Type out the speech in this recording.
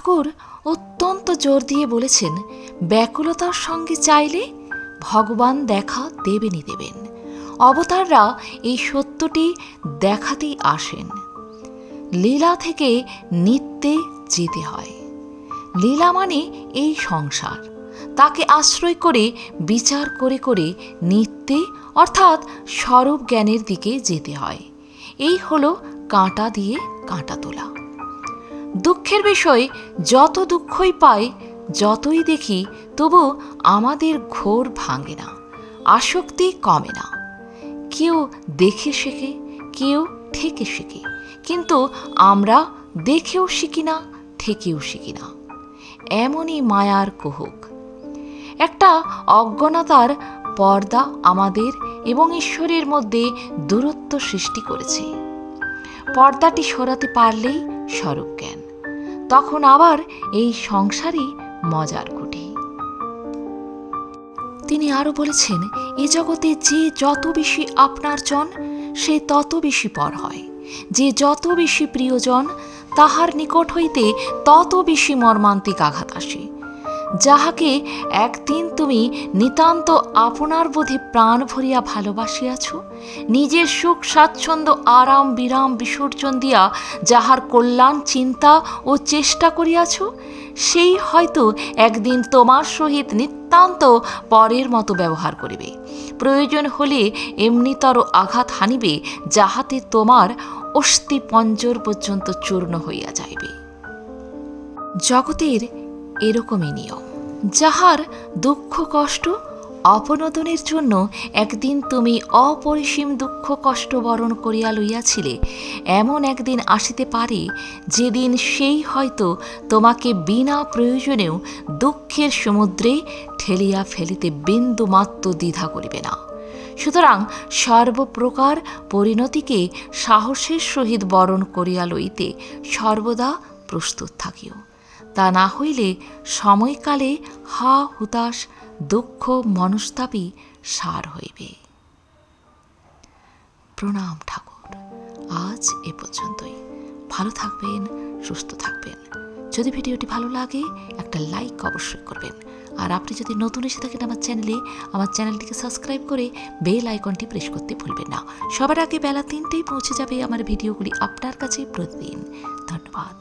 ঠাকুর অত্যন্ত জোর দিয়ে বলেছেন, ব্যাকুলতার সঙ্গে চাইলে ভগবান দেখা দেবেনই দেবেন। অবতাররা এই সত্যটি দেখাতেই আসেন। লীলা থেকে নিত্যে যেতে হয়। লীলা মানে এই সংসার, তাকে আশ্রয় করে বিচার করে করে নিত্যে অর্থাৎ স্বরূপ জ্ঞানের দিকে যেতে হয়। এই হলো কাঁটা দিয়ে কাঁটা তোলা। দুঃখের বিষয়, যত দুঃখই পাই, যতই দেখি, তবু আমাদের ঘোর ভাঙে না, আসক্তি কমে না। কেউ দেখে শেখে, কেউ ঠেকে শেখে, কিন্তু আমরা দেখেও শিখি না, ঠেকেও শিখি না। এমনই মায়ার কুহক। একটা অজ্ঞানতার পর্দা আমাদের এবং ঈশ্বরের মধ্যে দূরত্ব সৃষ্টি করেছে। পর্দাটি সরাতে পারলেই স্বরূপ জ্ঞান। তখন আবার এই সংসারই মজার কুটি। তিনি আরো বলেছেন, এ জগতে যে যত বেশি আপনার জন, সে তত বেশি পর হয়। যে যত বেশি প্রিয়জন, তাহার নিকট হইতে তত বেশি মর্মান্তিক আঘাত আসে। যাহাকে একদিন তুমি নিতান্ত আপনার বোধে প্রাণ ভরিয়া ভালোবাসিয়াছ, নিজের সুখ স্বাচ্ছন্দ্য আরাম বিরাম বিসর্জন দিয়া যাহার কল্যাণ চিন্তা ও চেষ্টা করিয়াছ, সেই হয়তো একদিন তোমার সহিত নিতান্ত পরের মতো ব্যবহার করিবে। প্রয়োজন হলে এমনিতর আঘাত হানিবে, যাহাতে তোমার অস্থি পঞ্জর পর্যন্ত চূর্ণ হইয়া যাইবে। জগতের এরকমই নিয়ম। যাহার দুঃখ কষ্ট অপনোদনের জন্য একদিন তুমি অপরিসীম দুঃখ কষ্ট বরণ করিয়া লইয়াছিলে, এমন একদিন আসিতে পারে যেদিন সেই হয়তো তোমাকে বিনা প্রয়োজনেও দুঃখের সমুদ্রে ঠেলিয়া ফেলিতে বিন্দুমাত্র দ্বিধা করিবে না। সুতরাং সর্বপ্রকার পরিণতিকে সাহসের সহিত বরণ করিয়া লইতে সর্বদা প্রস্তুত থাকিও। তা না হইলে সময়কালে হা হুতাশ দুঃখ মনস্তাপই সার হইবে। প্রণাম ঠাকুর। আজ এ পর্যন্তই। ভালো থাকবেন, সুস্থ থাকবেন। যদি ভিডিওটি ভালো লাগে একটা লাইক অবশ্যই করবেন। আর আপনি যদি নতুন এসে থাকেন আমার চ্যানেলটিকে সাবস্ক্রাইব করে বেল আইকনটি প্রেস করতে ভুলবেন না। সবার আগে বেলা 3টেই পৌঁছে যাবে আমার ভিডিওগুলি আপনার কাছে প্রতিদিন। ধন্যবাদ।